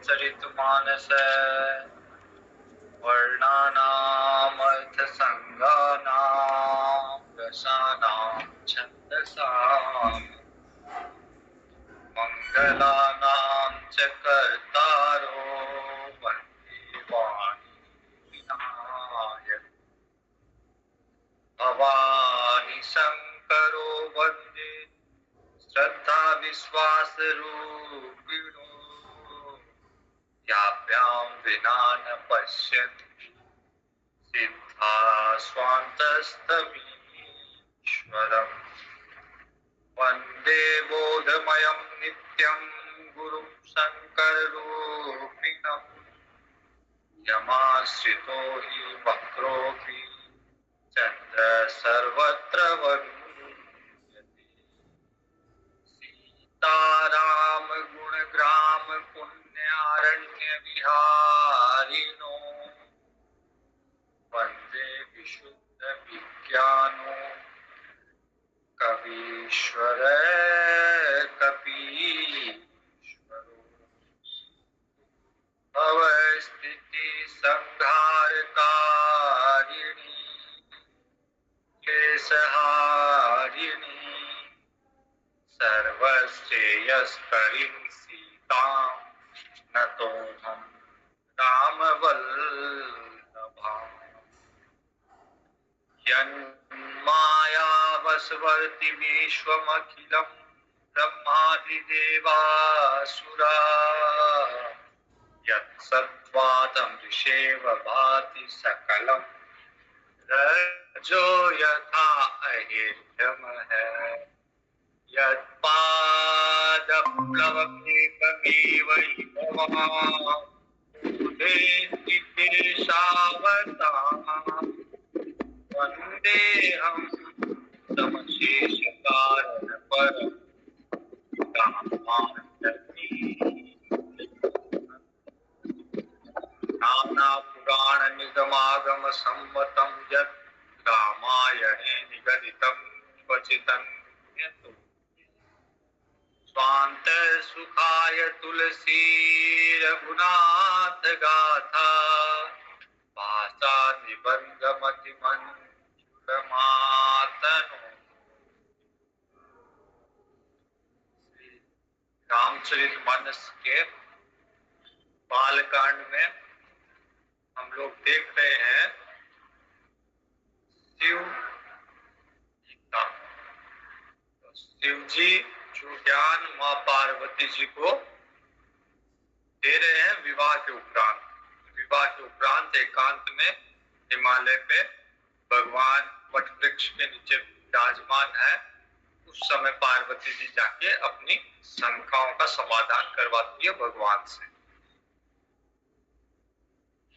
रामचरितमानस वर्णनामर्थसंज्ञानां रसानां छन्दसाम् मंगलानां च कर्तारो वन्दे वाणी विनायक भवानी शंकरो वन्दे श्रद्धा विश्वास रूपिणो याभ्यां विना न पश्यति सिद्धा स्वान्तस्तमीश्वरम् वन्दे बोधमयं नित्यं गुरुं शङ्कररूपिणम् यमाश्रितो हि वक्रोऽपि चन्द्र सर्वत्र वन्द्यते सीताराम गुणग्राम पुण्यारण्य विहारिणो वन्दे विशुद्ध विज्ञानो कवीश्वर कपीश्वरो भवस्थिति संहारकारिणी क्लेशहारिणी सर्वश्रेयस्करीं सीतां नतोऽहं रामवल्लभाम् यन्मायावसवर्ति विश्वमखिलं ब्रह्मादिदेवासुरा यत्सत्त्वादमृषेव भाति सकलं रज्जो यथा अहेर्यमः यत्पादप्लवमेकमेव हि भवान् देशावताम् वन्देऽहं समशेषकारणपरं नानापुराणनिगमागमसम्मतं यत् रामायणे निगदितं क्वचिदन्यतो स्वान्तसुखाय तुलसी रघुनाथ गाथा भाषा निबंधमतिमंजुलमातनो। रामचरितमानस के बालकांड में हम लोग देख रहे हैं शिव गीता। तो शिव जी जो ज्ञान माँ पार्वती जी को दे रहे हैं विवाह के उपरांत एकांत में हिमालय पे भगवान वट वृक्ष के नीचे विराजमान है। उस समय पार्वती जी जाके अपनी शंकाओं का समाधान करवाती है भगवान से।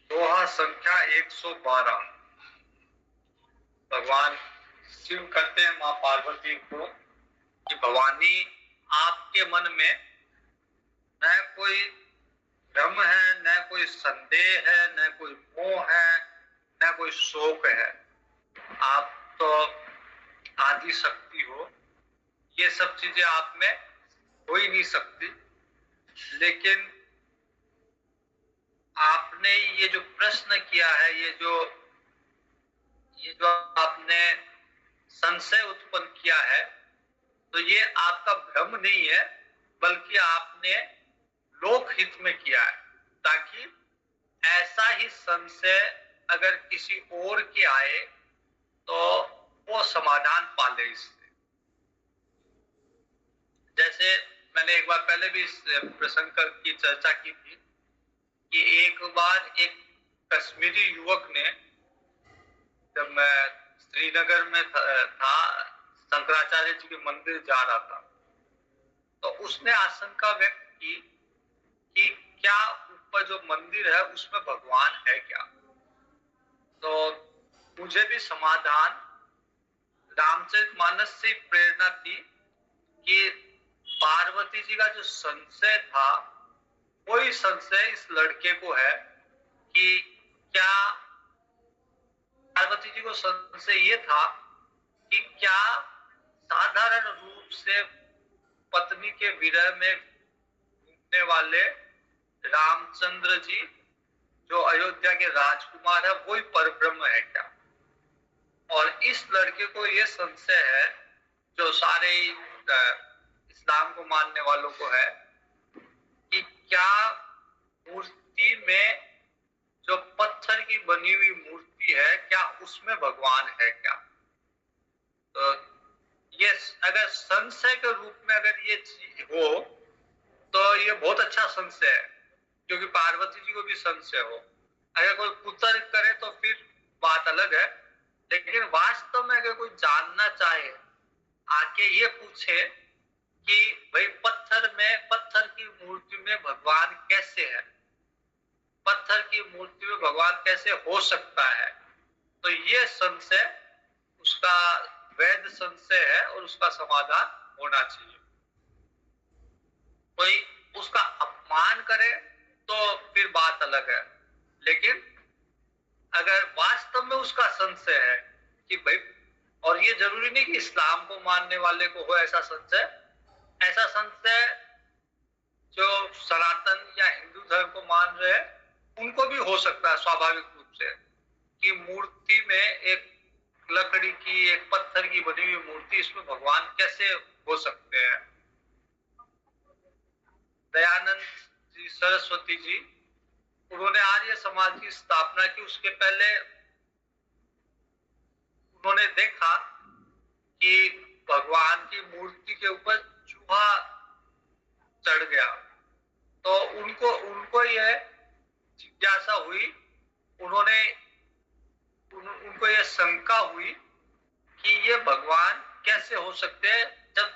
दोहा संख्या 112। भगवान शिव कहते हैं माँ पार्वती को कि भवानी आपके मन में न कोई भ्रम है, न कोई संदेह है, न कोई मोह है, न कोई शोक है। आप तो आदि शक्ति हो, ये सब चीजें आप में हो ही नहीं सकती। लेकिन आपने ये जो प्रश्न किया है, ये जो आपने संशय उत्पन्न किया है, तो ये आपका भ्रम नहीं है, बल्कि आपने लोकहित में किया है, ताकि ऐसा ही संशय अगर किसी और के आए तो वो समाधान पा ले इससे। जैसे मैंने एक बार पहले भी इस प्रसंग की चर्चा की थी कि एक बार एक कश्मीरी युवक ने, जब मैं श्रीनगर में था, शंकराचार्य जी के मंदिर जा रहा था, तो उसने आशंका व्यक्त की कि क्या ऊपर जो मंदिर है उसमें भगवान है क्या। तो मुझे भी समाधान रामचरितमानस से प्रेरणा थी कि पार्वती जी का जो संशय था, कोई संशय इस लड़के को है कि क्या पार्वती जी को संशय ये था कि क्या साधारण रूप से पत्नी के विरह में घूमने वाले रामचंद्र जी जो अयोध्या के राजकुमार है वही परब्रह्म है क्या? और इस लड़के को ये संशय है, जो सारे इस्लाम को मानने वालों को है, कि क्या मूर्ति में, जो पत्थर की बनी हुई मूर्ति है, क्या उसमें भगवान है क्या? तो ये अगर संशय के रूप में अगर ये चीज हो तो ये बहुत अच्छा संशय है, क्योंकि पार्वती जी को भी संशय हो। अगर कोई कुतर्क करे तो फिर बात अलग है, लेकिन वास्तव में अगर कोई जानना चाहे, आके ये पूछे कि भाई पत्थर की मूर्ति में भगवान कैसे है, पत्थर की मूर्ति में भगवान कैसे हो सकता है, तो ये संशय उसका वैध संशय है और उसका समाधान होना चाहिए। कोई उसका अपमान करे तो फिर बात अलग है, लेकिन अगर वास्तव में उसका संशय है कि भाई, और ये जरूरी नहीं कि इस्लाम को मानने वाले को हो ऐसा संशय, ऐसा संशय जो सनातन या हिंदू धर्म को मान रहे हैं उनको भी हो सकता है स्वाभाविक रूप से, कि मूर्ति में एक लकड़ी की, एक पत्थर की बनी हुई मूर्ति, इसमें भगवान कैसे हो सकते हैं। दयानंद जी सरस्वती जी, उन्होंने आर्य समाज की स्थापना की, उसके पहले उन्होंने देखा कि भगवान की मूर्ति के ऊपर चूहा चढ़ गया, तो उनको यह जिज्ञासा हुई, उनको यह शंका हुई कि ये भगवान कैसे हो सकते हैं जब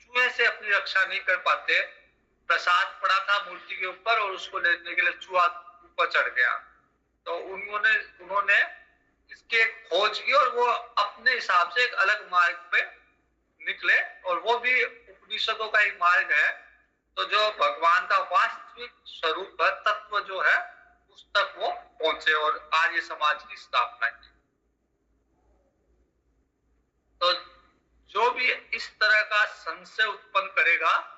चूहे से अपनी रक्षा नहीं कर पाते। प्रसाद पड़ा था मूर्ति के ऊपर और उसको लेने के लिए चूहा ऊपर चढ़ गया, तो उन्होंने इसके खोज की और वो अपने हिसाब से एक अलग मार्ग पे निकले, और वो भी उपनिषदों का एक मार्ग है। तो जो भगवान का वास्तविक स्वरूप है, तत्व जो है, उस तक वो पहुंचे और आर्य समाज की स्थापना की। तो जो भी इस तरह का संशय उत्पन्न करेगा,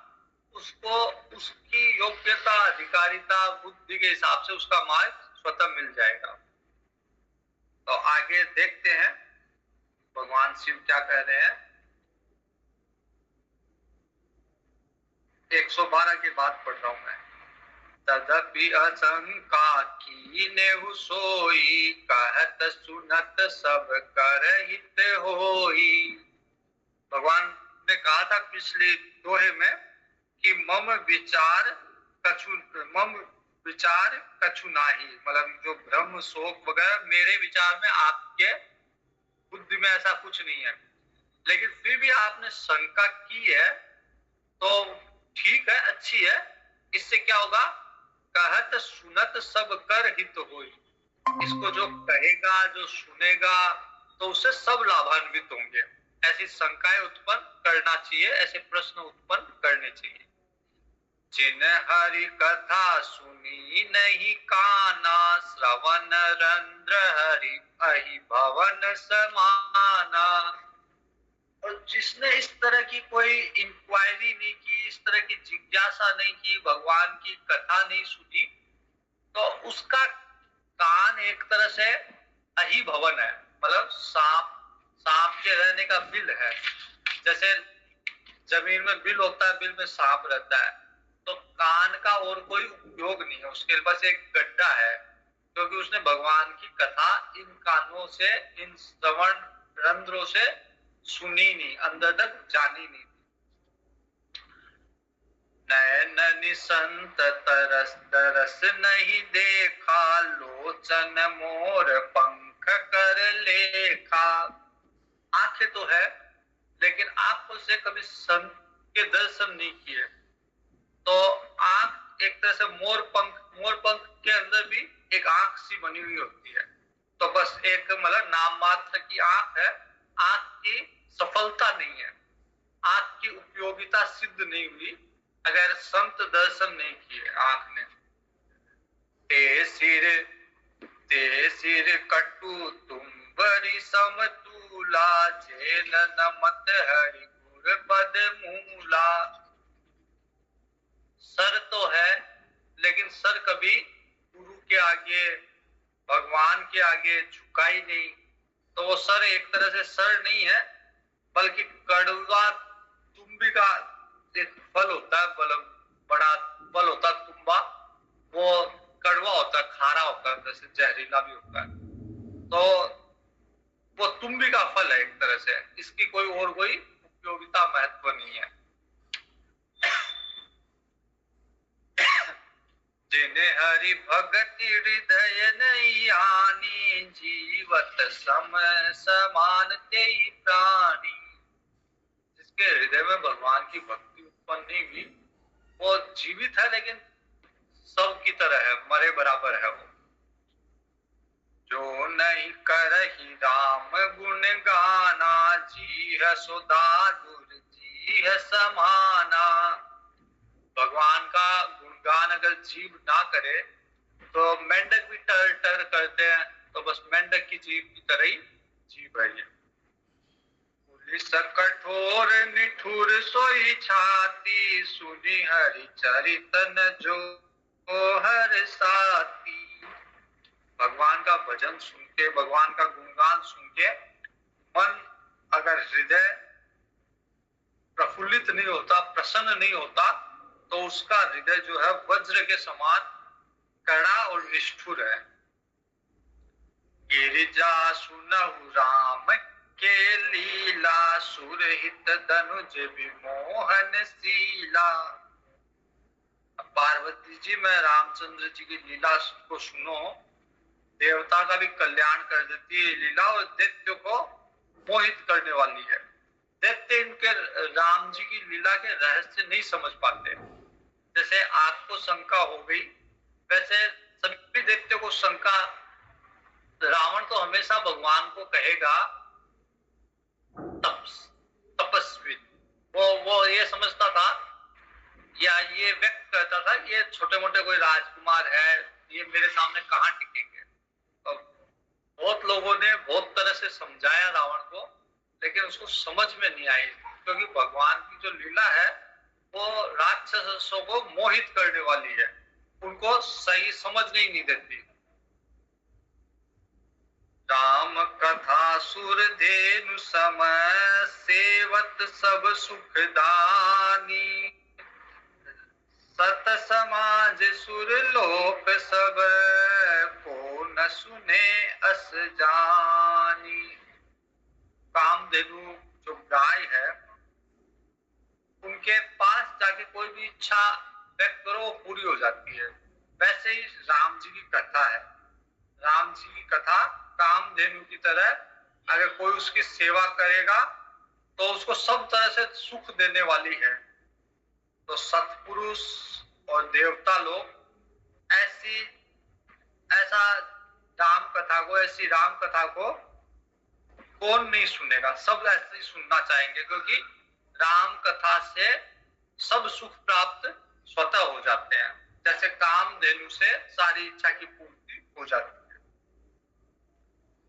उसको उसकी योग्यता, अधिकारिता, बुद्धि के हिसाब से उसका मार्ग स्वतः मिल जाएगा। तो आगे देखते हैं भगवान शिव क्या कह रहे हैं। 112 की बात पढ़ रहा हूं मैं। तदपि अशंका कीन्हु सोई, कहत सुनत सब कर हित होई। भगवान ने कहा था पिछले दोहे में कि मम विचार कछु नाही, मतलब जो भ्रम शोक वगैरह मेरे विचार में, आपके बुद्धि में ऐसा कुछ नहीं है। लेकिन फिर भी आपने शंका की है तो ठीक है, अच्छी है। इससे क्या होगा? कहत सुनत सब कर हित होई। इसको जो कहेगा, जो सुनेगा, तो उससे सब लाभान्वित होंगे। ऐसी शंकाएं उत्पन्न करना चाहिए, ऐसे प्रश्न उत्पन्न करने चाहिए। जिन हरि कथा सुनी नहीं काना, श्रवण रंध्र हरि अहि भवन समाना। और जिसने इस तरह की कोई इंक्वायरी नहीं की, इस तरह की जिज्ञासा नहीं की, भगवान की कथा नहीं सुनी, तो उसका कान एक तरह से अहि भवन है, मतलब सांप के रहने का बिल है। जैसे जमीन में बिल होता है, बिल में सांप रहता है, तो कान का और कोई उपयोग नहीं है, उसके पास एक गड्ढा है, क्योंकि उसने भगवान की कथा इन कानों से, इन श्रवण रंध्रों से सुनी नहीं, अंदर तक जानी नहीं। नयन निसंत तरस तरस नहीं देखा, लोचन मोर पंख कर लेखा। आंखें तो है, लेकिन आंखों से कभी संत के दर्शन नहीं किए। तो आंख एक तरह से मोर पंख के अंदर भी एक आंख सी बनी हुई होती है। तो बस एक मतलब नाम मात्र की आंख है, आंख की सफलता नहीं है, आंख की उपयोगिता सिद्ध नहीं हुई अगर संत दर्शन नहीं किए आंख ने। ते सिर कटु तुम बड़ी समतूला, जेन नमत हरि गुर पद मूला। सर तो है, लेकिन सर आगे, भगवान के आगे झुका ही नहीं। तो वो सर एक तरह से सर नहीं है, बल्कि कड़वा तुम्बी का एक फल होता है, बड़ा फल होता है तुम्बा, वो कड़वा होता है, खारा होता है, जैसे जहरीला भी होता है। तो वो तुम्बी का फल है एक तरह से, इसकी कोई उपयोगिता महत्व नहीं है। जिन्हें हरि भगति हृदय नहीं आनी, जीवत सम समान तेई प्राणी। जिसके हृदय में भगवान की भक्ति उत्पन्न नहीं हुई, वो जीवित है लेकिन सब की तरह है, मरे बराबर है वो। जो नहीं करहि राम गुण गाना, जी है सुदागुर जी है समाना। भगवान का गुणगान अगर जीव ना करे तो मेंढक भी टर टर करते हैं, तो बस मेंढक की जीव की तरह ही जीव है ये। पुलिस कठोर निठुर सोई छाती, सुनी हरि चरितन जो हर साथी। भगवान का भजन सुन के, भगवान का गुणगान सुन के मन अगर हृदय प्रफुल्लित नहीं होता, प्रसन्न नहीं होता, तो उसका हृदय जो है वज्र के समान कड़ा और निष्ठुर है। गिरिजा सुनहु राम के लीला, सुरहित धनुज विमोहन शीला। पार्वती जी में रामचंद्र जी की लीला को सुनो, देवता का भी कल्याण कर देती है लीला, और दैत्य को मोहित करने वाली है। दैत्य इनके राम जी की लीला के रहस्य नहीं समझ पाते। जैसे आपको शंका हो गई, वैसे सभी दैत्य को शंका। रावण तो हमेशा भगवान को कहेगा तपस्वी, वो ये समझता था, या ये व्यक्त करता था, ये छोटे मोटे कोई राजकुमार है, ये मेरे सामने कहाँ टिकेंगे। तो बहुत लोगों ने बहुत तरह से समझाया रावण को, लेकिन उसको समझ में नहीं आई, क्योंकि भगवान की जो लीला है वो राक्षसों को मोहित करने वाली है, उनको सही समझ नहीं देती। राम कथा सुर धेनु सम, सेवत सब सुखदानी। सत समाज सुर लोक सब, को न सुने अस जानी। कामधेनु जो गाय है, उनके पास जाके कोई भी इच्छा व्यक्त करो पूरी हो जाती है। वैसे ही राम जी की कथा है। राम जी की कथा कामधेनु की तरह, अगर कोई उसकी सेवा करेगा तो उसको सब तरह से सुख देने वाली है। तो सत्पुरुष और देवता लोग ऐसा ऐसी राम कथा को कौन नहीं सुनेगा, सब ऐसे ही सुनना चाहेंगे, क्योंकि राम कथा से सब सुख प्राप्त स्वतः हो जाते हैं। जैसे कामधेनु से सारी इच्छा की पूर्ति हो जाती है।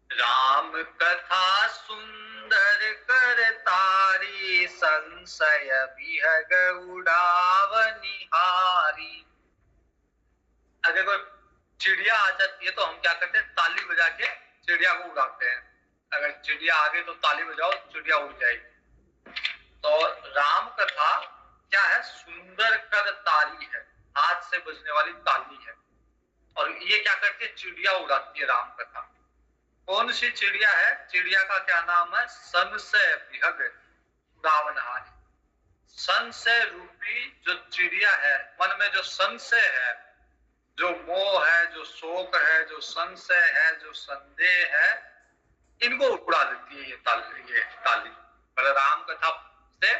राम कथा सुंदर कर तारी, संशय विहग उड़ावनिहारी। अगर कोई चिड़िया आ जाती है तो हम क्या करते हैं, ताली बजा के चिड़िया को उड़ाते हैं। अगर चिड़िया आ गई तो ताली बजाओ, चिड़िया उड़ जाएगी। तो राम कथा क्या है, सुंदर कर तारी है, हाथ से बजने वाली ताली है। और ये क्या करती है, चिड़िया उड़ाती है राम कथा। कौन सी चिड़िया है, चिड़िया का क्या नाम है, संशय विहग उड़ावनहारी। संशय रूपी जो चिड़िया है, मन में जो संशय है, जो मोह है, जो शोक है, जो संशय है, जो संदेह है, इनको उड़ा देती है ये ताली। पर राम कथा से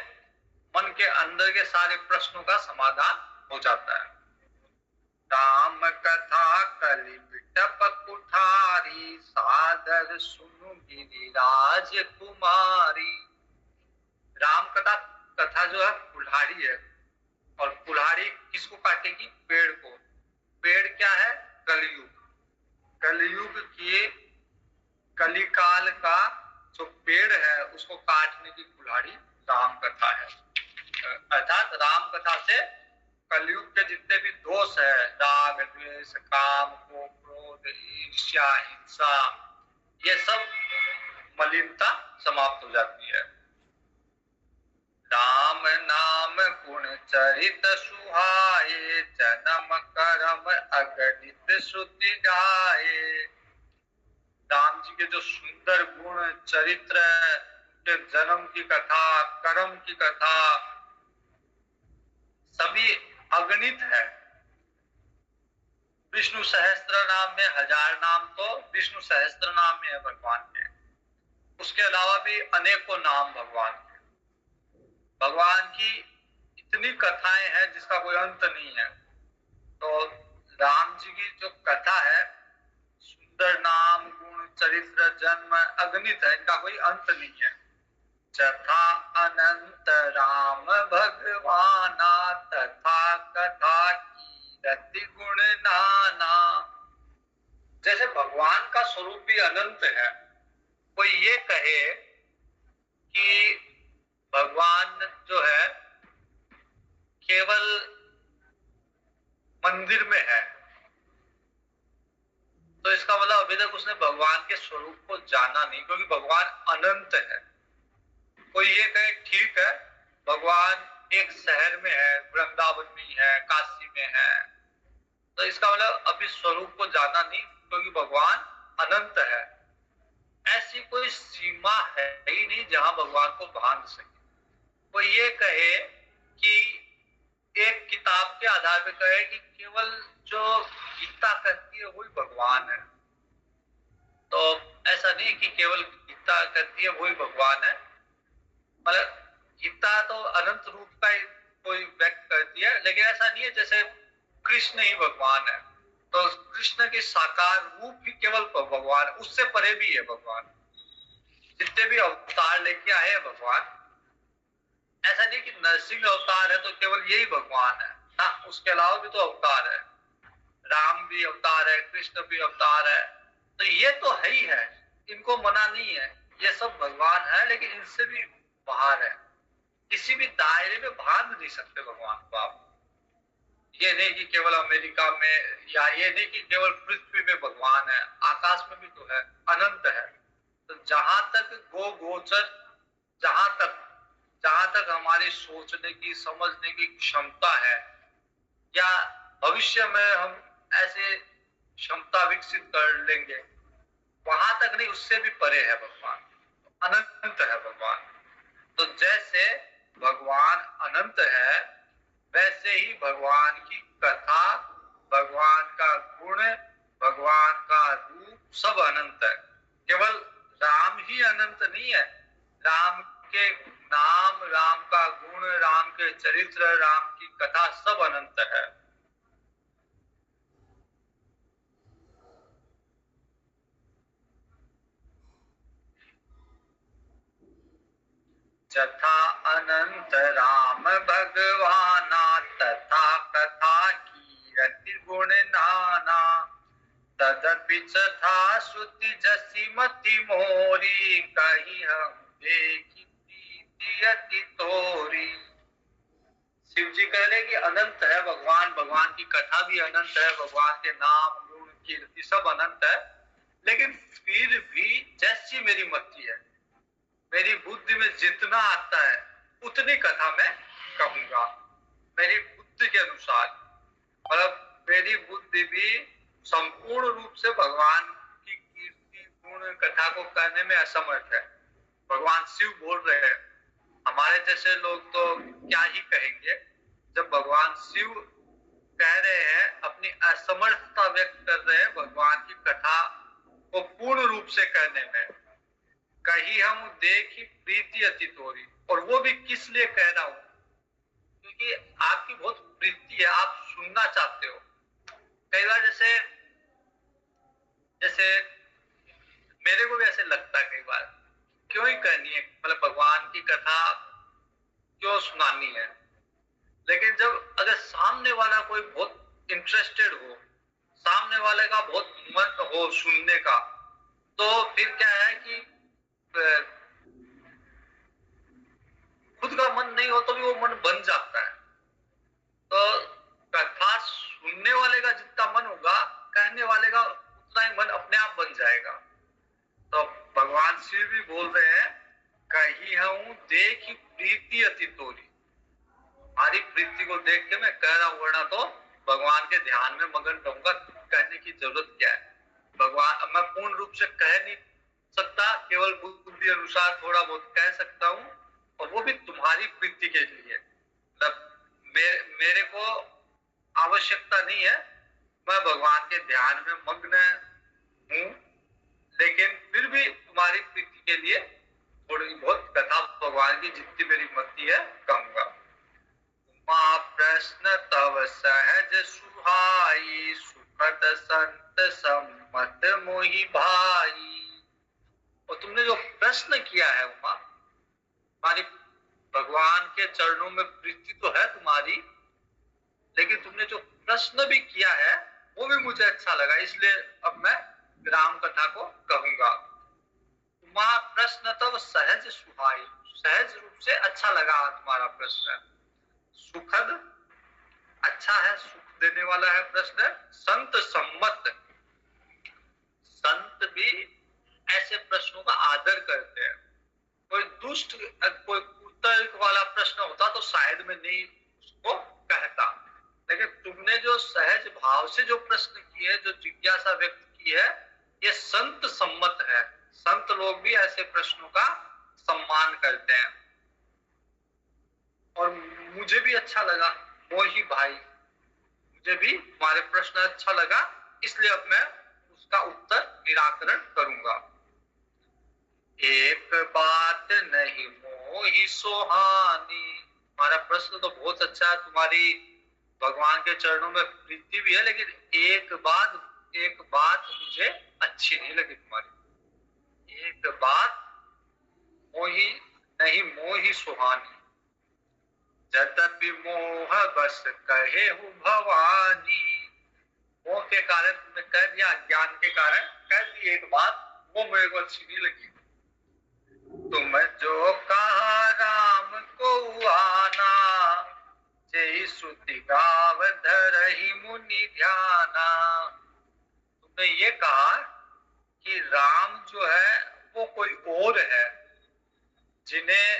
मन के अंदर के सारे प्रश्नों का समाधान हो जाता है। राम कथा कलि बिटप कुठारी, सादर सुनु गिरिराज कुमारी। राम कथा जो है कुल्हाड़ी है, और कुल्हाड़ी किसको काटेगी, पेड़ को। पेड़ क्या है, कलयुग। कलयुग की कलिकाल का जो पेड़ है उसको काटने की कुल्हाड़ी राम कथा है। अर्थात राम कथा से कलयुग के जितने भी दोष है, राग द्वेष काम क्रोध ईर्ष्या, हिंसा, ये सब मलिनता समाप्त हो जाती है। राम नाम गुण चरित सुहाए, जन्म कर्म अगणित श्रुति गाए। राम जी के जो सुंदर गुण चरित्र, उनके जन्म की कथा, कर्म की कथा, सभी अगणित है। विष्णु सहस्त्र नाम में 1000 नाम तो विष्णु सहस्त्र नाम में है भगवान के। उसके अलावा भी अनेकों नाम भगवान के। भगवान की इतनी कथाएं हैं जिसका कोई अंत नहीं है। तो राम जी की जो कथा है, सुंदर नाम गुण चरित्र जन्म अगणित है, इनका कोई अंत नहीं है। जथा अनंत राम भगवाना, तथा कथा कीरति गुण नाना। जैसे भगवान का स्वरूप भी अनंत है। कोई ये कहे कि भगवान जो है केवल मंदिर में है, तो इसका मतलब अभी तक उसने भगवान के स्वरूप को जाना नहीं, क्योंकि भगवान अनंत है। कोई ये कहे ठीक है, भगवान एक शहर में है, वृंदावन में है, काशी में है, तो इसका मतलब अभी स्वरूप को जाना नहीं, क्योंकि भगवान अनंत है। ऐसी कोई सीमा है ही नहीं जहां भगवान को भांज सके। कोई ये कहे कि एक किताब के आधार पर कहे कि केवल जो गीता कहती है वही भगवान है, तो ऐसा नहीं कि केवल गीता कहती है वही भगवान है। मतलब गीता तो अनंत रूप का ही कोई व्यक्त करती है, लेकिन ऐसा नहीं है जैसे कृष्ण ही भगवान है, तो कृष्ण के साकार रूप ही केवल भगवान है, उससे परे भी है भगवान। जितने भी अवतार लेके आए हैं भगवान, ऐसा नहीं कि नरसिंह अवतार है तो केवल यही भगवान है ना, उसके अलावा भी तो अवतार है। राम भी अवतार है, कृष्ण भी अवतार है, तो ये तो है ही है, इनको मना नहीं है, ये सब भगवान है, लेकिन इनसे भी बाहर है। किसी भी दायरे में बांध नहीं सकते भगवान को आप। ये नहीं कि केवल अमेरिका में, या ये नहीं कि केवल पृथ्वी में भगवान है, आकाश में भी तो है, अनंत है। तो जहां तक गोचर, जहां तक हमारी सोचने की समझने की क्षमता है, या भविष्य में हम ऐसे क्षमता विकसित कर लेंगे, वहां तक नहीं, उससे भी परे है भगवान, अनंत है भगवान। तो जैसे भगवान अनंत है, वैसे ही भगवान की कथा, भगवान का गुण, भगवान का रूप सब अनंत है। केवल राम ही अनंत नहीं है, राम के नाम, राम का गुण, राम के चरित्र, राम की कथा सब अनंत है। जथा अनंत राम भगवाना, तथा कथा कीरति गुण नाना। तदपि तथा श्रुति जसी मति मोरी, कही हम देखी प्रीति अति तोरी। शिव जी कह रहे कि अनंत है भगवान, भगवान की कथा भी अनंत है, भगवान के नाम गुण कीर्ति सब अनंत है, लेकिन फिर भी जैसी मेरी मति है, मेरी बुद्धि में जितना आता है उतनी कथा मैं कहूंगा, मेरी बुद्धि के अनुसार। मतलब मेरी बुद्धि भी संपूर्ण रूप से भगवान की कीर्ति गुण कथा को कहने में असमर्थ है। भगवान शिव बोल रहे हैं, हमारे जैसे लोग तो क्या ही कहेंगे। जब भगवान शिव कह रहे हैं, अपनी असमर्थता व्यक्त कर रहे हैं भगवान की कथा को पूर्ण रूप से कहने में। कहीं हम देखी प्रीति अति तोरी, और वो भी किस लिए कह रहा हूं, क्योंकि आपकी बहुत प्रीति है, आप सुनना चाहते हो। कई बार जैसे मेरे को भी ऐसे लगता है कई बार, क्यों ही करनी है, मतलब भगवान की कथा क्यों सुनानी है। लेकिन जब अगर सामने वाला कोई बहुत इंटरेस्टेड हो, सामने वाले का बहुत मन हो सुनने का, तो फिर क्या है कि खुद का मन नहीं हो तो भी वो मन बन जाता है। तो कथा सुनने वाले का जितना मन होगा, कहने वाले का उतना देखी प्रीति अति तोरी। हमारी प्रीति को देख के मैं कह रहा हूँ, वरना तो भगवान के ध्यान में मगन रहूंगा, कहने की जरूरत क्या है। भगवान मैं पूर्ण रूप से कह नहीं सकता, केवल बुद्धि अनुसार थोड़ा बहुत कह सकता हूँ, और वो भी तुम्हारी प्रीति के लिए। मतलब मेरे को आवश्यकता नहीं है, मैं भगवान के ध्यान में मग्न हूँ, लेकिन फिर भी तुम्हारी प्रीति के लिए थोड़ी बहुत कथा भगवान की जितनी मेरी मति है कहूंगा। माँ प्रश्न तव सहज सुहाई, सुखद संत सम्मत मोहि भाई। और तुमने जो प्रश्न किया है उमा, तुम्हारी भगवान के चरणों में प्रीति तो है तुम्हारी, लेकिन तुमने जो प्रश्न भी किया है वो भी मुझे अच्छा लगा, इसलिए अब मैं राम कथा को कहूंगा। उमा प्रश्न तब सहज सुहाई, सहज रूप से अच्छा लगा तुम्हारा प्रश्न। सुखद, अच्छा है, सुख देने वाला है प्रश्न। संत सम्मत, संत भी ऐसे प्रश्नों का आदर करते हैं। कोई दुष्ट, कोई कुतर्क वाला प्रश्न होता तो शायद में नहीं उसको कहता, लेकिन तुमने जो सहज भाव से जो प्रश्न किए, जो जिज्ञासा व्यक्त की है, ये संत सम्मत है। संत लोग भी ऐसे प्रश्नों का सम्मान करते हैं, और मुझे भी अच्छा लगा। मोही भाई, मुझे भी तुम्हारे प्रश्न अच्छा लगा, इसलिए अब मैं उसका उत्तर निराकरण करूंगा। एक बात नहीं मोही सुहानी, हमारा प्रश्न तो बहुत अच्छा है, तुम्हारी भगवान के चरणों में प्रीति भी है, लेकिन एक बात मुझे अच्छी नहीं लगी तुम्हारी। एक बात मोही नहीं मोही सुहानी, यद्यपि मोह बस कहे हूँ भवानी। मोह के कारण तुमने कह दिया, ज्ञान के कारण कह दी एक बात, वो मेरे को अच्छी नहीं लगी। तुम जो कहा राम को आना, जय श्रुति गाव धरहि मुनि ध्याना। तुमने ये कहा कि राम जो है वो कोई और है, जिन्हें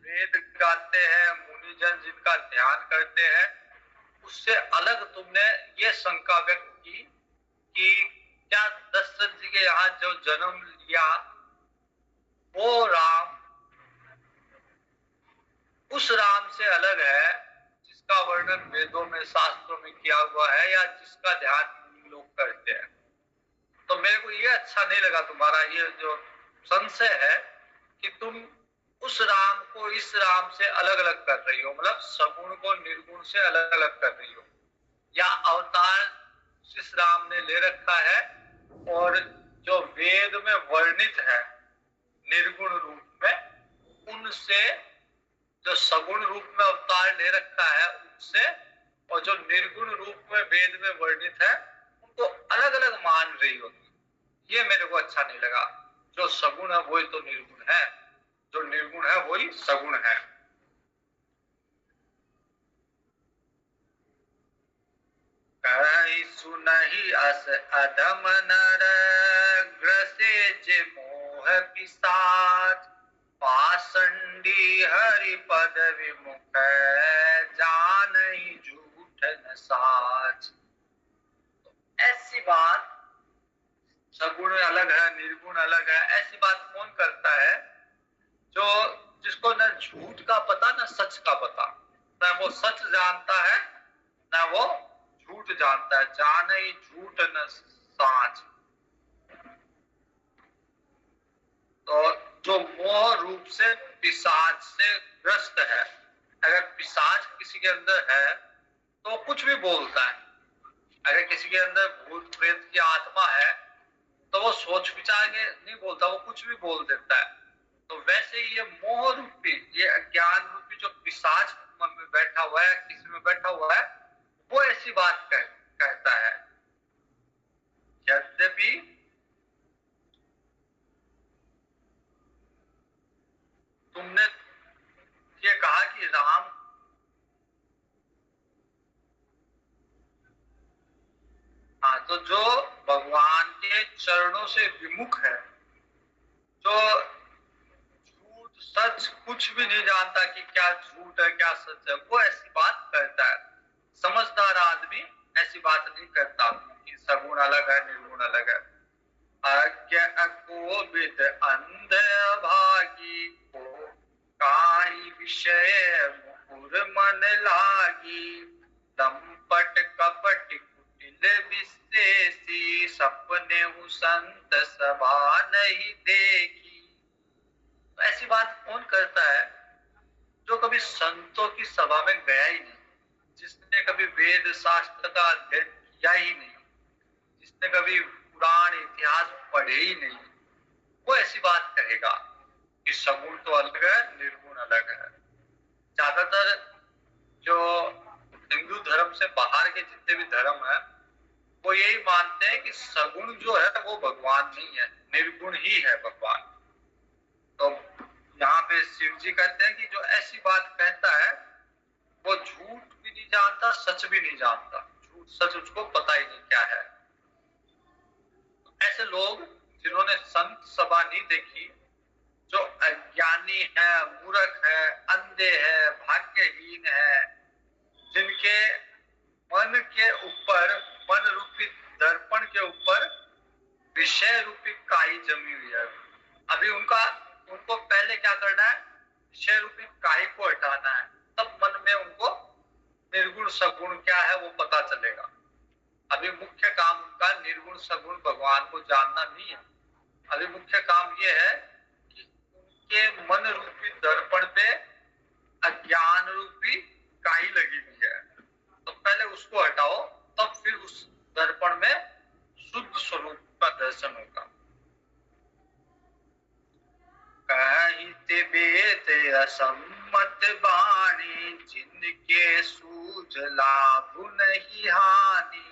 वेद गाते हैं मुनिजन, जिनका ध्यान करते हैं, उससे अलग तुमने ये शंका व्यक्त की कि क्या दशरथ जी के यहाँ जो जन्म लिया वो राम उस राम से अलग है जिसका वर्णन वेदों में शास्त्रों में किया हुआ है, या जिसका ध्यान लोग करते हैं। तो मेरे को ये अच्छा नहीं लगा तुम्हारा ये जो संशय है कि तुम उस राम को इस राम से अलग अलग कर रही हो, मतलब सगुण को निर्गुण से अलग अलग कर रही हो, या अवतार जिस राम ने ले रखा है और जो वेद में वर्णित है निर्गुण रूप में, उनसे जो सगुण रूप में अवतार ले रखा है उनसे, और जो निर्गुण रूप में वेद में वर्णित है उनको अलग अलग मान रही होती। ये मेरे को अच्छा नहीं लगा। जो सगुण है वही तो निर्गुण है, जो निर्गुण है वही सगुण है। कहि सुनहि अस अधम नर, ग्रसे जे मोह पिशाच। पाषंडी हरि पद विमुख, जानहि झूठ न साच। ऐसी बात, सगुण अलग है निर्गुण अलग है, ऐसी बात कौन करता है जो जिसको न झूठ का पता न सच का पता, न वो सच जानता है न वो झूठ जानता है। जानहि झूठ न साच। तो जो मोह रूप से पिशाच से ग्रस्त है, अगर पिशाच किसी के अंदर है तो कुछ भी बोलता है। अगर किसी के अंदर भूत प्रेत की आत्मा है तो वो सोच विचार के नहीं बोलता, वो कुछ भी बोल देता है। तो वैसे ही ये मोह रूपी, ये अज्ञान रूपी जो पिशाच मन में बैठा हुआ है, किसी में बैठा हुआ है, वो ऐसी बात कहता है। यद्यपि तुमने ये कहा कि राम, हाँ, तो जो भगवान के चरणों से विमुख है, जो झूठ सच कुछ भी नहीं जानता कि क्या झूठ है क्या सच है, वो ऐसी बात करता है। समझदार आदमी ऐसी बात नहीं करता कि सगुण अलग है निर्गुण अलग है। अज्ञ को विद अंध भागी को काई विषय मुकुर मन लागी। लंपट कपट कुटिल विशेषी सपने संत सभा नहीं देखी। तो ऐसी बात कौन करता है जो कभी संतों की सभा में गया ही नहीं, जिसने कभी वेद शास्त्र का अध्ययन किया ही नहीं, जिसने कभी पुराण इतिहास पढ़े ही नहीं, वो ऐसी बात कहेगा कि सगुण तो अलग है निर्गुण अलग है। ज्यादातर जो हिंदू धर्म से बाहर के जितने भी धर्म है वो यही मानते हैं कि सगुण जो है वो भगवान नहीं है, निर्गुण ही है भगवान। तो यहाँ पे शिव जी कहते हैं कि जो ऐसी बात कहता है वो झूठ भी नहीं जानता सच भी नहीं जानता, झूठ सच उसको पता ही नहीं क्या है। ऐसे लोग जिन्होंने संत सभा नहीं देखी, जो अज्ञानी है, मूर्ख है, अंधे है, भाग्यहीन है, जिनके मन के ऊपर, मन रूपी दर्पण के ऊपर विषय रूपी काई जमी हुई है, अभी उनको पहले क्या करना है, विषय रूपी काई को हटाना है, तब मन में उनको निर्गुण सगुण क्या है वो पता चलेगा। अभी मुख्य काम उनका निर्गुण सगुण भगवान को जानना नहीं है। अभी मुख्य काम ये है कि उनके मन रूपी दर्पण पे अज्ञान रूपी काई लगी हुई है, तो पहले उसको हटाओ, तब फिर उस दर्पण में शुद्ध स्वरूप का दर्शन होगा। कहित वेद असम्मत वाणी जिनके सूझ लाभ नहीं हानि।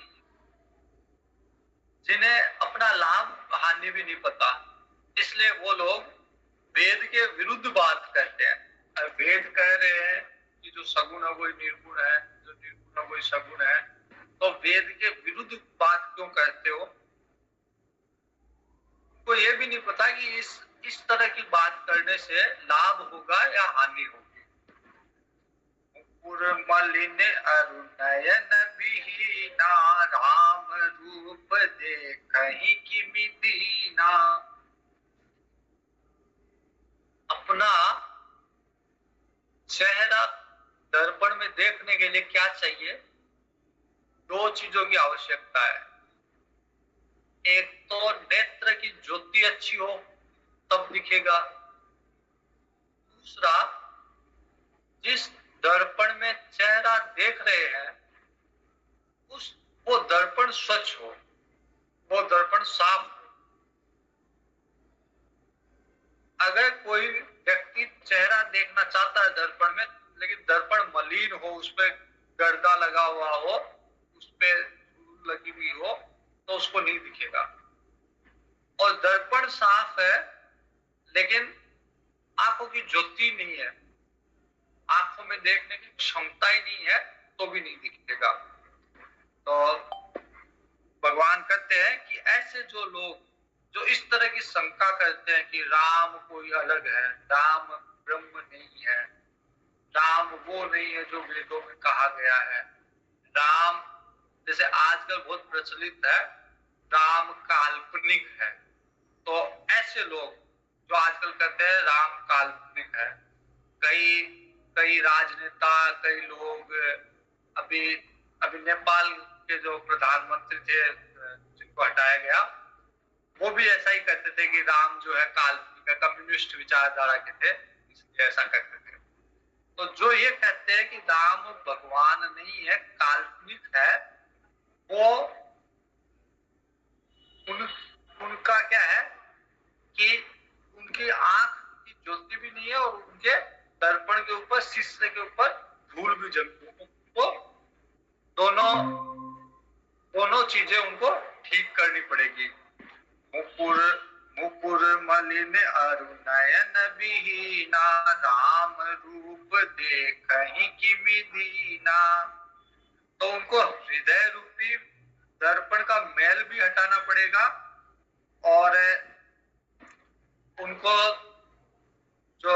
जिन्हें अपना लाभ हानि भी नहीं पता, इसलिए वो लोग वेद के विरुद्ध बात करते हैं। वेद कह रहे हैं कि जो सगुण है वही निर्गुण है, जो निर्गुण है वही सगुण है, तो वेद के विरुद्ध बात क्यों कहते हो? को ये भी नहीं पता कि इस तरह की बात करने से लाभ होगा या हानि होगी। मलिन अरुणयन विहीना राम रूप देखहि किमि दीना। अपना चेहरा दर्पण में देखने के लिए क्या चाहिए? दो चीजों की आवश्यकता है। एक तो नेत्र की ज्योति अच्छी हो तब दिखेगा, दूसरा जिस दर्पण में चेहरा देख रहे हैं वो दर्पण स्वच्छ हो, वो दर्पण साफ हो। अगर कोई व्यक्ति चेहरा देखना चाहता है दर्पण में, लेकिन दर्पण मलिन हो, उस पर गर्दा लगा हुआ हो, उस पर धूल लगी हुई हो, तो उसको नहीं दिखेगा। और दर्पण साफ है लेकिन आंखों की ज्योति नहीं है, आंखों में देखने की क्षमता ही नहीं है, तो भी नहीं दिखेगा। तो भगवान कहते हैं कि ऐसे जो लोग जो इस तरह की शंका करते हैं कि राम कोई अलग है, राम ब्रह्म नहीं है, राम वो नहीं है जो वेदों में कहा गया है, राम जैसे आजकल बहुत प्रचलित है राम काल्पनिक है, तो ऐसे लोग जो आजकल कहते हैं राम काल्पनिक है, कई राजनेता, कई लोग, अभी नेपाल के जो प्रधानमंत्री थे जिनको हटाया गया, वो भी ऐसा ही कहते थे कि राम जो है काल्पनिक है, कम्युनिस्ट विचारधारा के थे, इसलिए ऐसा कहते थे। तो जो ये कहते हैं कि राम भगवान नहीं है, काल्पनिक है, वो उनका क्या है कि उनकी आंख की ज्योति भी नहीं है और उनके दर्पण के ऊपर, शीशे के ऊपर धूल भी जमी है, तो दोनों चीजें उनको ठीक करनी पड़ेगी। मुकुर मलिन अरुणयन विहीना राम रूप देखहि किमि दीना। तो उनको हृदय रूपी दर्पण का मैल भी हटाना पड़ेगा और उनको जो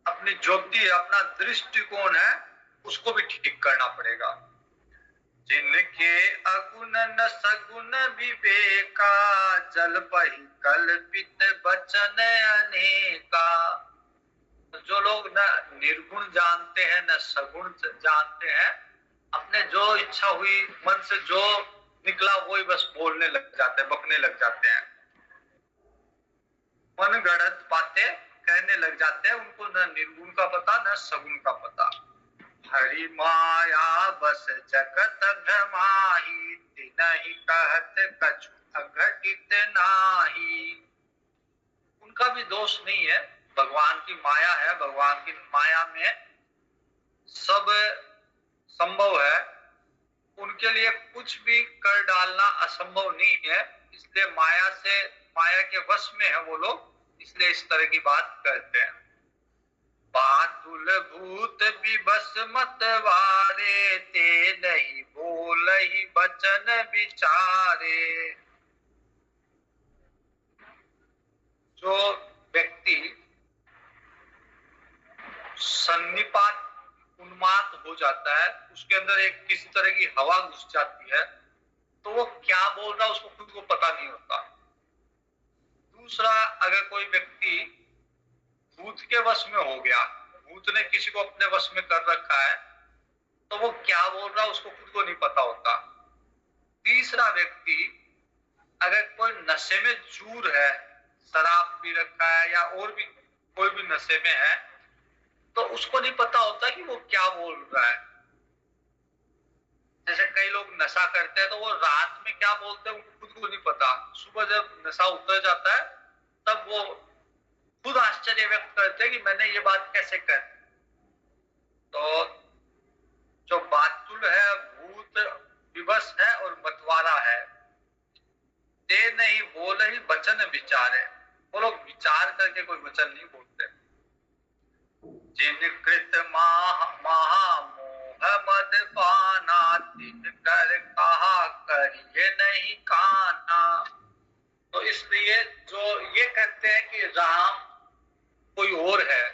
अपनी ज्योति, अपना दृष्टिकोण है, उसको भी ठीक करना पड़ेगा। जिनके अगुण न सगुण विवेका, जल बहि कल्पित वचन अनेका। जो लोग न निर्गुण जानते हैं न सगुण जानते हैं, अपने जो इच्छा हुई मन से जो निकला वही बस बोलने लग जाते हैं, बकने लग जाते हैं, मन गढ़ंत बातें कहने लग जाते हैं। उनको न निर्गुण का पता न सगुण का पता। हरि माया बस जगत भ्रमाहि, तिनहि कहत कछु अघटित नाही। उनका भी दोष नहीं है, भगवान की माया है, भगवान की माया में सब संभव है, उनके लिए कुछ भी कर डालना असंभव नहीं है। इसलिए माया के वश में है वो लोग, इसलिए इस तरह की बात करते हैं। बातुल भूत विबस मत वारे, ते नहीं बोलहि बचन विचारे। जो व्यक्ति सन्निपात उन्माद हो जाता है, उसके अंदर एक किसी तरह की हवा घुस जाती है, तो वो क्या बोल रहा है उसको खुद को पता नहीं होता। दूसरा, अगर कोई व्यक्ति भूत के वश में हो गया, भूत ने किसी को अपने वश में कर रखा है, तो वो क्या बोल रहा है उसको खुद को नहीं पता होता। तीसरा व्यक्ति, अगर कोई नशे में चूर है, शराब पी रखा है या और भी कोई भी नशे में है, तो उसको नहीं पता होता कि वो क्या बोल रहा है। जैसे कई लोग नशा करते हैं तो वो रात में क्या बोलते हैं उनको खुद को नहीं पता, सुबह जब नशा उतर जाता है तब वो खुद आश्चर्य व्यक्त करते हैं कि मैंने ये बात कैसे कर। तो जो बातुल है, भूत विवश है और मतवारा है, ते नहीं बोले ही वचन विचारे। वो लोग विचार करके कोई वचन नहीं बोलते। जिनकृत महामोह मद पाना, तिन कर कहा करिए नहीं काना। तो इसलिए जो ये कहते हैं कि राम कोई और है,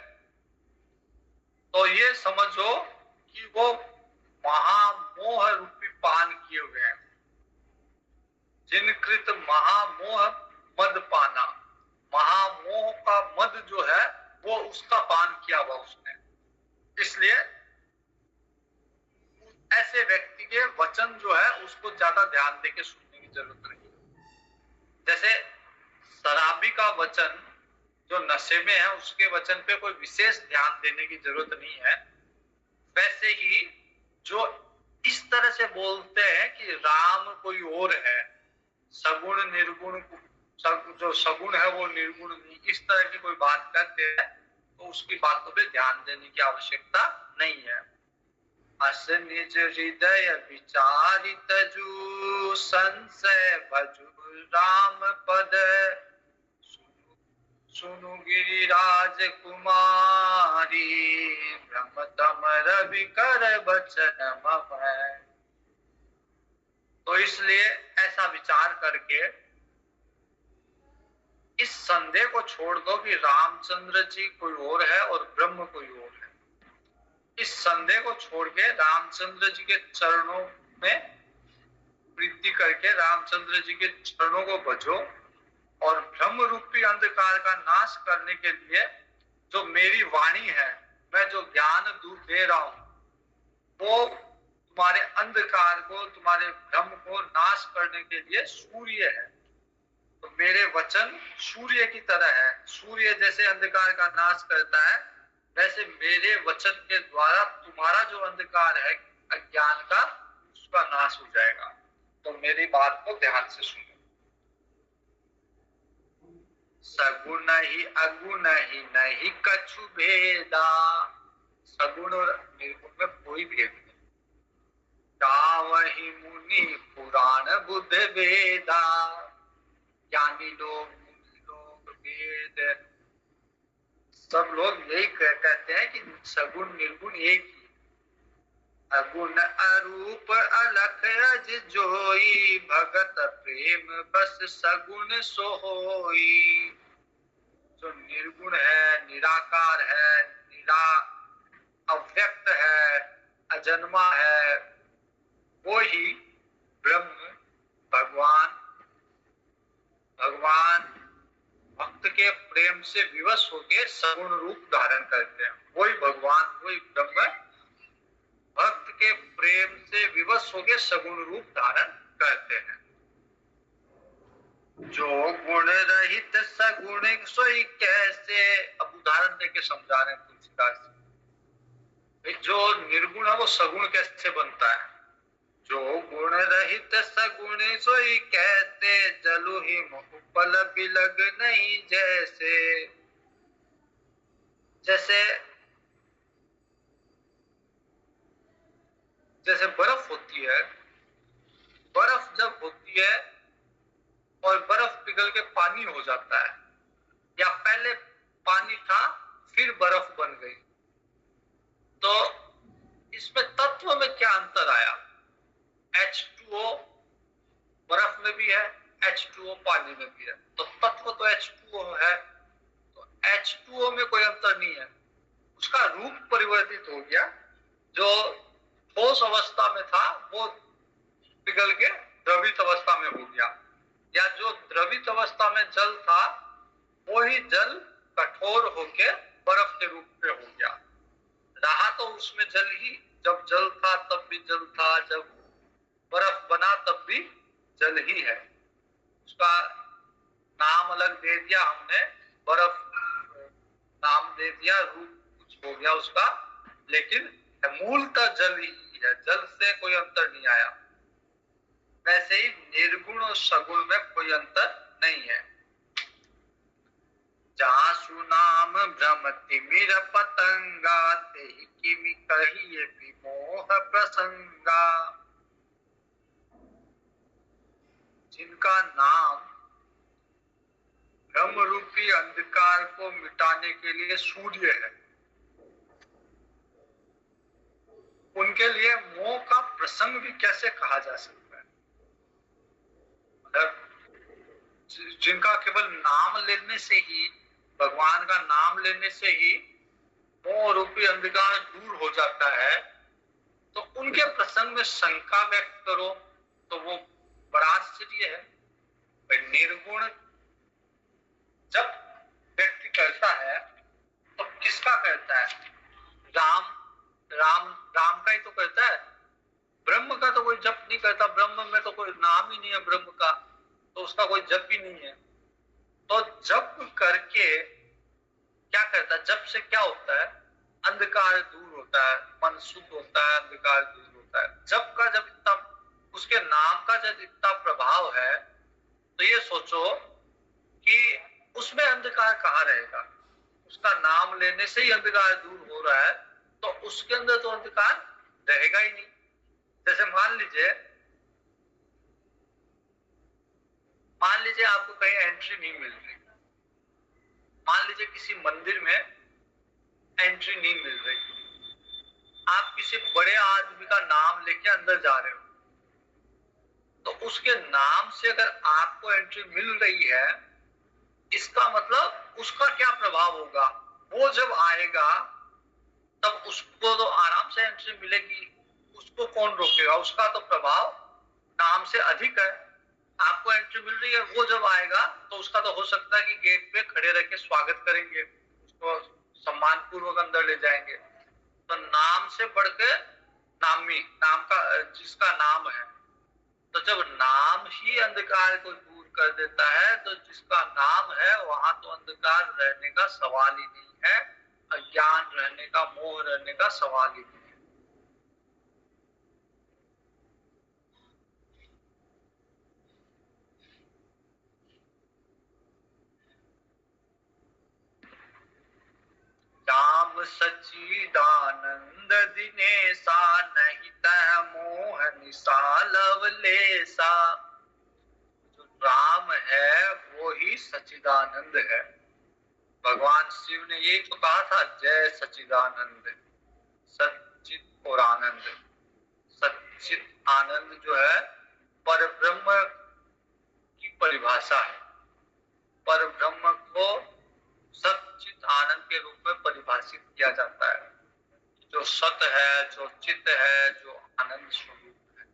तो ये समझो कि वो महामोह रूपी पान किए हुए हैं। जिनकृत महामोह मद पाना, महामोह का मद जो है वो उसका पान किया हुआ उसने। इसलिए ऐसे व्यक्ति के वचन जो है उसको ज्यादा ध्यान देके सुनने की जरूरत नहीं। जैसे शराबी का वचन जो नशे में है, उसके वचन पे कोई विशेष ध्यान देने की जरूरत नहीं है। वैसे ही जो इस तरह से बोलते हैं कि राम कोई और है, सगुण निर्गुण, जो सगुण है वो निर्गुण नहीं, इस तरह की कोई बात करते हैं, तो उसकी बातों पे ध्यान देने की आवश्यकता नहीं है। अस निज हृदय विचारित जू, संशय भजु राम पद। सुनु गिरिराज कुमारी, भ्रमतम रवि कर बचन मम। तो इसलिए ऐसा विचार करके इस संदेह को छोड़ दो कि रामचंद्र जी कोई और है और ब्रह्म कोई और है। इस संदेह को छोड़ के रामचंद्र जी के चरणों में प्रीति करके रामचंद्र जी के चरणों को भजो, और ब्रह्म रूपी अंधकार का नाश करने के लिए जो मेरी वाणी है, मैं जो ज्ञान दे रहा हूं, वो तुम्हारे अंधकार को, तुम्हारे भ्रम को नाश करने के लिए सूर्य है। तो मेरे वचन सूर्य की तरह है। सूर्य जैसे अंधकार का नाश करता है, वैसे मेरे वचन के द्वारा तुम्हारा जो अंधकार है अज्ञान का, उसका नाश हो जाएगा। तो मेरी बात को ध्यान से सुनो। सगुण ही अगुण ही नहीं कछु भेदा, सगुण और निर्गुण में कोई भेद नहीं। गावहि मुनि पुराण बुद्ध वेदा, ज्ञानी लोग, मुनि लोग, वेद, सब लोग यही कहते हैं कि सगुण निर्गुण एक ही। अगुण अरूप अलख अज जोई, भगत प्रेम बस सगुण सोई। जो निर्गुण है, निराकार है, निरा अव्यक्त है, अजन्मा है, वो ही ब्रह्म भगवान भक्त के प्रेम से विवश होकर सगुण रूप धारण करते हैं। वही भगवान, वही ब्रह्म भक्त के प्रेम से विवश होकर सगुण रूप धारण करते हैं। जो गुण रहित सगुण सोई कैसे, अब उदाहरण देके समझा रहे हैं तुलसीदास जी। जो निर्गुण है वो सगुण कैसे बनता है? जो गुण रहित सगुण सोई कहते, जलु ही उपल बिलग नहीं जैसे। जैसे जैसे बर्फ होती है, बर्फ जब होती है और बर्फ पिघल के पानी हो जाता है, या पहले पानी था फिर बर्फ बन गई, तो इसमें तत्व में क्या अंतर आया? H2O बर्फ में भी है, H2O पानी में भी है, तो तत्व तो H2O है, तो H2O में कोई अंतर नहीं है। उसका रूप परिवर्तित हो गया, जो ठोस अवस्था में था वो पिघल के द्रवित अवस्था में हो गया, या जो द्रवित अवस्था में जल था वही जल कठोर होके बर्फ के रूप में हो गया। रहा तो उसमें जल ही, जब जल था तब भी जल था, जब बर्फ बना तब भी जल ही है। उसका नाम अलग दे दिया हमने, बर्फ नाम दे दिया, रूप कुछ हो गया उसका, लेकिन मूलतः जल ही है, जल से कोई अंतर नहीं आया। वैसे ही निर्गुण और सगुण में कोई अंतर नहीं है। जहाँ सुनाम भ्रम तिमिर पतंगा, तेहि किमि कहिए विमोह प्रसंगा। जिनका नाम भ्रम रूपी अंधकार को मिटाने के लिए सूर्य है, उनके लिए मोह का प्रसंग भी कैसे कहा जा सकता है? मतलब जिनका केवल नाम लेने से ही, भगवान का नाम लेने से ही मोह रूपी अंधकार दूर हो जाता है, तो उनके प्रसंग में शंका व्यक्त करो तो वो बड़ा आश्चर्य है। निर्गुण जब व्यक्ति करता है तो किसका करता है? राम का ही तो करता है, ब्रह्म का तो कोई जप नहीं करता। ब्रह्म में तो कोई नाम ही नहीं है ब्रह्म का, तो उसका कोई जप ही नहीं है। तो जप करके क्या करता है? जप से क्या होता है? अंधकार दूर होता है, मन शुद्ध होता है, अंधकार दूर होता है। जप का जब इतना, उसके नाम का जब इतना प्रभाव है, तो ये सोचो कि उसमें अंधकार कहाँ रहेगा? उसका नाम लेने से ही अंधकार दूर हो रहा है, तो उसके अंदर तो अंधकार रहेगा ही नहीं। जैसे मान लीजिए आपको कहीं एंट्री नहीं मिल रही, मान लीजिए किसी मंदिर में एंट्री नहीं मिल रही, आप किसी बड़े आदमी का नाम लेके अंदर जा रहे हो, तो उसके नाम से अगर आपको एंट्री मिल रही है, इसका मतलब उसका क्या प्रभाव होगा? वो जब आएगा तब उसको तो आराम से एंट्री मिलेगी, उसको कौन रोकेगा? उसका तो प्रभाव नाम से अधिक है। आपको एंट्री मिल रही है, वो जब आएगा तो उसका तो हो सकता है कि गेट पे खड़े रह के स्वागत करेंगे, उसको सम्मान पूर्वक अंदर ले जाएंगे। तो नाम से बढ़कर नामी, नाम का जिसका नाम है, तो जब नाम ही अंधकार को दूर कर देता है, तो जिसका नाम है वहां तो अंधकार रहने का सवाल ही नहीं है, अज्ञान रहने का, मोह रहने का सवाल ही नहीं है। राम सच्चिदानंद दिनेशा, नहीं तह मोह निशा लवलेशा। जो राम है वो ही सच्चिदानंद है। भगवान शिव ने यही तो कहा था, जय सच्चिदानंद, सच्चित और आनंद। सच्चित आनंद जो है पर ब्रह्म की परिभाषा है। पर ब्रह्म को सच्चित आनंद के रूप में परिभाषित किया जा सत है, जो चित है, जो आनंद स्वरूप है।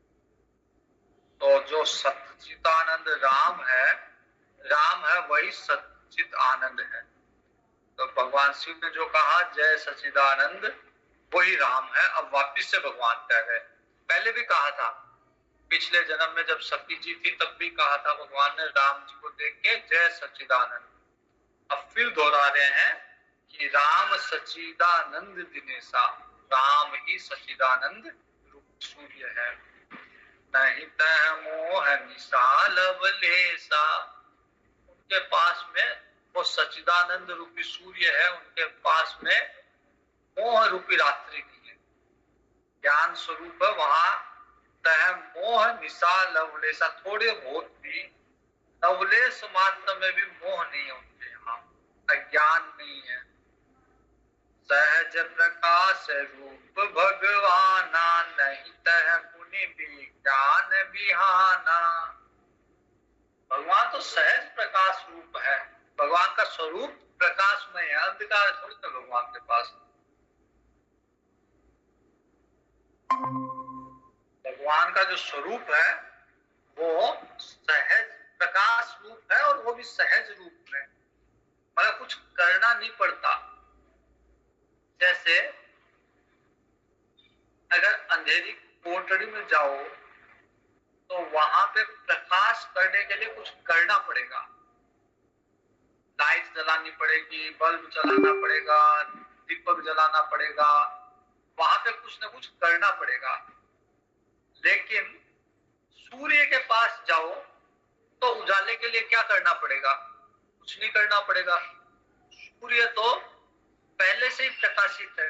तो जो सच्चिदानंद राम है वही सच्चित आनंद है। तो भगवान शिव ने जो कहा जय सच्चिदानंद वही राम है। अब वापिस से भगवान कह रहे, पहले भी कहा था, पिछले जन्म में जब सती जी थी तब भी कहा था भगवान ने राम जी को देख के जय सच्चिदानंद। अब फिर दोहरा रहे हैं कि राम सच्चिदानंद दिनेशा, राम ही सच्चिदानंद रूप सूर्य है। नहीं तह मोह निशा लवलेशा, उनके पास में वो सच्चिदानंद रूपी सूर्य है, उनके पास में मोह रूपी रात्रि नहीं है, ज्ञान स्वरूप है। वहां तह मोह निशा लवलेशा, थोड़े बहुत भी लवलेश मात्र में भी मोह नहीं है उनके यहाँ, अज्ञान नहीं है। सहज प्रकाश रूप भगवाना, नहीं तह पुनि विज्ञान बिहाना। भगवान तो सहज प्रकाश रूप है, भगवान का स्वरूप प्रकाशमय है, अंधकार थोड़ी ना भगवान के पास। भगवान का जो स्वरूप है वो सहज प्रकाश रूप है, और वो भी सहज रूप में, मतलब कुछ करना नहीं पड़ता। जैसे अगर अंधेरी कोठरी में जाओ तो वहां पे प्रकाश करने के लिए कुछ करना पड़ेगा, लाइट जलानी पड़ेगी, बल्ब जलाना पड़ेगा, दीपक जलाना पड़ेगा, वहां पे कुछ ना कुछ करना पड़ेगा। लेकिन सूर्य के पास जाओ तो उजाले के लिए क्या करना पड़ेगा? कुछ नहीं करना पड़ेगा, सूर्य तो पहले से ही प्रकाशित है।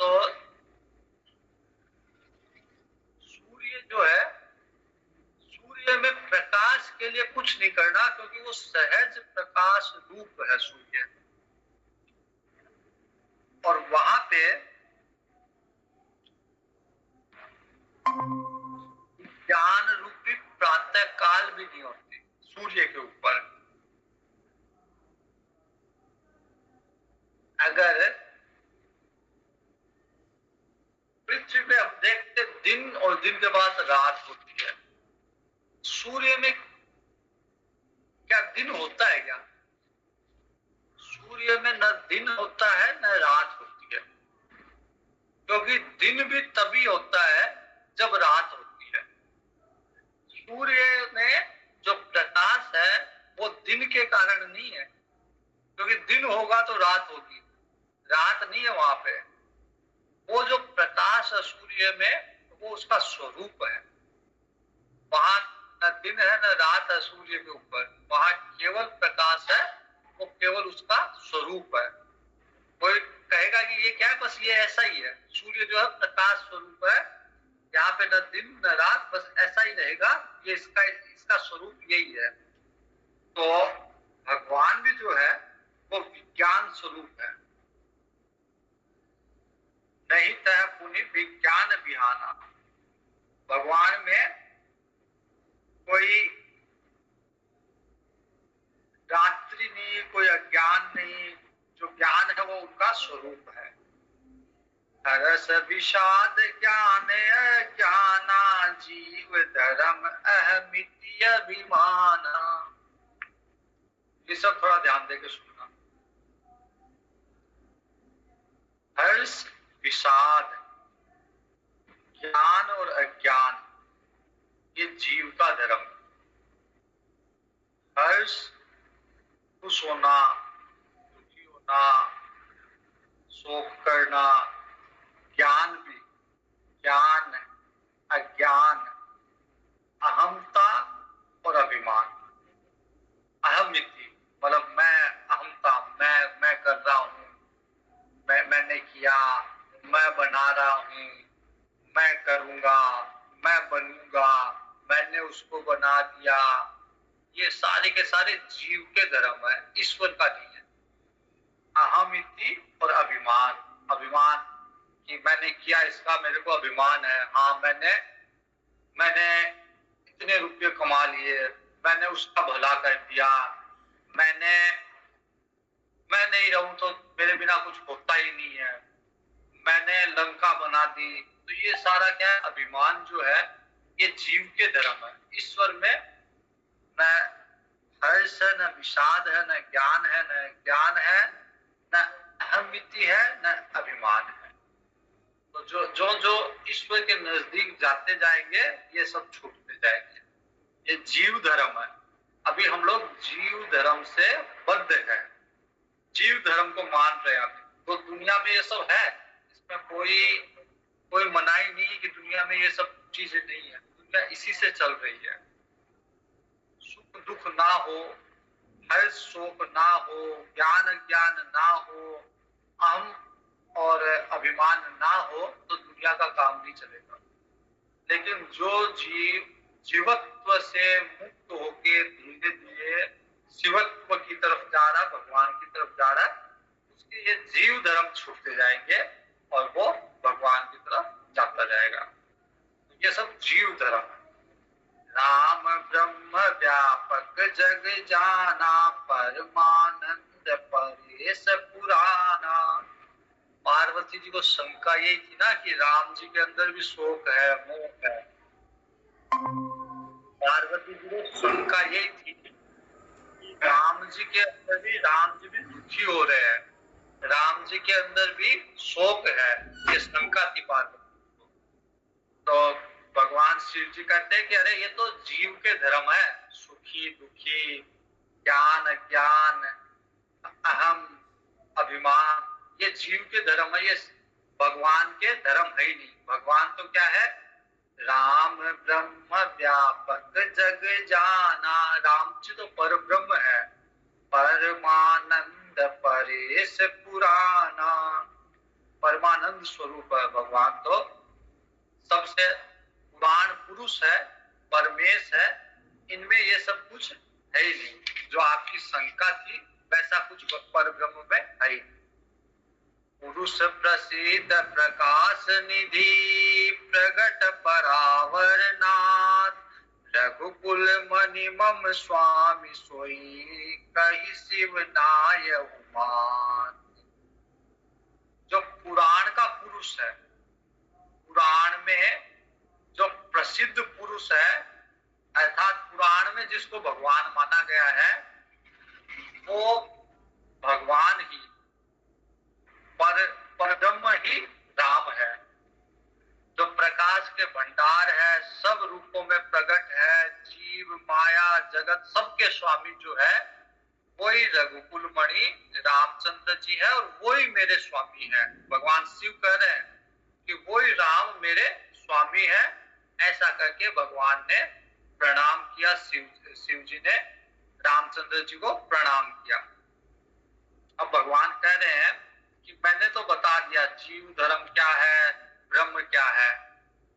तो सूर्य जो है, सूर्य में प्रकाश के लिए कुछ नहीं करना, क्योंकि वो सहज प्रकाश रूप है सूर्य। और वहां पे ज्ञान रूपी प्रातः काल भी नहीं होती सूर्य के ऊपर। अगर पृथ्वी पे हम देखते दिन और दिन के बाद रात होती है, सूर्य में क्या दिन होता है क्या? सूर्य में न दिन होता है न रात होती है, क्योंकि दिन भी तभी होता है जब रात होती है। सूर्य में जो प्रकाश है वो दिन के कारण नहीं है, क्योंकि दिन होगा तो रात होगी, रात नहीं है वहां पे। वो जो प्रकाश है सूर्य में वो उसका स्वरूप है, वहां न दिन है न रात है सूर्य के ऊपर, वहां केवल प्रकाश है, वो केवल उसका स्वरूप है। कोई कहेगा कि ये क्या है, बस ये ऐसा ही है, सूर्य जो है प्रकाश स्वरूप है, यहाँ पे न दिन न रात, बस ऐसा ही रहेगा, ये इसका स्वरूप यही है। तो भगवान भी जो है वो विज्ञान स्वरूप है। नहीं तह पुनि विज्ञान बिहाना, भगवान में कोई रात्रि नहीं, कोई अज्ञान नहीं, जो ज्ञान है वो उनका स्वरूप है। रस विषाद ज्ञान अज्ञाना, जीव धर्म अहमिति अभिमाना। ये सब थोड़ा ध्यान देकर सुनना। हर्ष विषाद ज्ञान और अज्ञान ये जीव का धर्म। हर्ष खुश होना, दुखी होना, शोक करना, ज्ञान भी, ज्ञान अज्ञान, अहमता और अभिमान। अहमिति मतलब मैं, अहमता मैं कर रहा हूँ, मैंने किया, मैं बना रहा हूँ, मैं करूंगा, मैं बनूंगा, मैंने उसको बना दिया, ये सारे के सारे जीव के धर्म है, ईश्वर का नहीं है। अहमिति और अभिमान, अभिमान कि मैंने किया, इसका मेरे को अभिमान है, हाँ मैंने इतने रुपये कमा लिए, मैंने उसका भला कर दिया, मैं नहीं रहूं तो मेरे बिना कुछ होता ही नहीं है, मैंने लंका बना दी। तो ये सारा क्या है, अभिमान जो है ये जीव के धर्म है। ईश्वर में न हर्ष है, न विषाद है, न ज्ञान है, न ज्ञान है, न अहमिति है, न अभिमान है। तो जो जो जो ईश्वर के नजदीक जाते जाएंगे ये सब छूटते जाएंगे। ये जीव धर्म है। अभी हम लोग जीव धर्म से बद्ध है, जीव धर्म को मान रहे हैं। तो दुनिया में ये सब है, इसमें कोई कोई मनाही नहीं है कि दुनिया में ये सब चीजें नहीं है। दुनिया इसी से चल रही है। सुख दुख ना हो, हर्ष शोक ना हो, ज्ञान ज्ञान ना हो, अहम और अभिमान ना हो तो दुनिया का काम नहीं चलेगा। लेकिन जो जीव जीवत्व से मुक्त होके धीरे धीरे शिवत्व की तरफ जा रहा, भगवान की तरफ जा रहा है, उसके ये जीव धर्म छूटते जाएंगे और वो भगवान की तरफ जाता जाएगा। तो ये सब जीव धर्म है। राम ब्रह्म व्यापक जग जाना, परमानंद परेश पुराना। पार्वती जी को शंका यही थी ना कि राम जी के अंदर भी शोक है, मोह है। पार्वती जी को शंका यही थी कि राम जी के अंदर भी, राम जी भी दुखी हो रहे हैं, राम जी के अंदर भी शोक है। ये शंका थी पार्वती को। तो भगवान शिव जी कहते हैं कि अरे ये तो जीव के धर्म है, सुखी दुखी, ज्ञान अज्ञान, अहम अभिमान, ये जीव के धर्म है, ये भगवान के धर्म है ही नहीं। भगवान तो क्या है, राम ब्रह्म व्यापक जग जाना। राम जी तो पर ब्रह्म है, परमानंद परेश पुराना। परमानंद स्वरूप है भगवान, तो सबसे पुराण पुरुष है, परमेश है। इनमें ये सब कुछ है ही नहीं। जो आपकी शंका थी वैसा कुछ पर ब्रह्म में है ही नहीं। पुरुष प्रसिद्ध प्रकाश निधि, प्रगट परावर नाथ, रघुकुल मणि मम स्वामी सोई, कही शिव नाय उमान। जो पुराण का पुरुष है, पुराण में जो प्रसिद्ध पुरुष है, अर्थात पुराण में जिसको भगवान माना गया है, वो भगवान ही, परब्रह्म ही राम है। जो प्रकाश के भंडार है, सब रूपों में प्रकट है, जीव माया जगत सबके स्वामी जो है, वही रघुकुल मणि रामचंद्र जी है और वही मेरे स्वामी है। भगवान शिव कह रहे हैं कि वही राम मेरे स्वामी है। ऐसा करके भगवान ने प्रणाम किया, शिव जी ने रामचंद्र जी को प्रणाम किया। अब भगवान कह रहे हैं कि मैंने तो बता दिया जीव धर्म क्या है, ब्रह्म क्या है,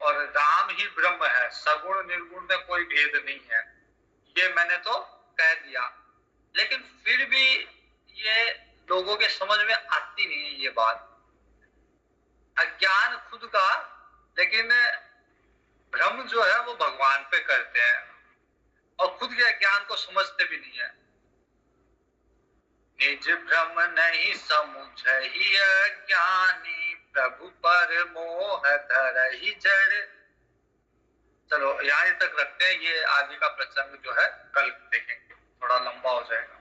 और राम ही ब्रह्म है, सगुण निर्गुण में कोई भेद नहीं है, ये मैंने तो कह दिया। लेकिन फिर भी ये लोगों के समझ में आती नहीं है ये बात। अज्ञान खुद का, लेकिन भ्रम जो है वो भगवान पे करते हैं और खुद के अज्ञान को समझते भी नहीं है। निज भ्रम नहीं समुझहि अज्ञानी, प्रभु पर मोह धरहि जड़। चलो यहाँ तक रखते हैं, ये आगे का प्रसंग जो है कल देखेंगे, थोड़ा लंबा हो जाएगा।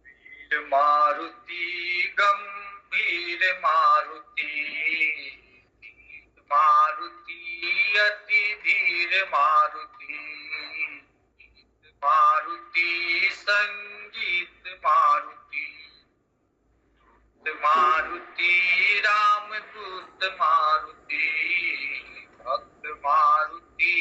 वीर मारुति गंभीर मारुति, मारुति अति धीर मारुति, मारुति संगीत मारुति, मारुति राम दूत मारुति, भक्त मारुति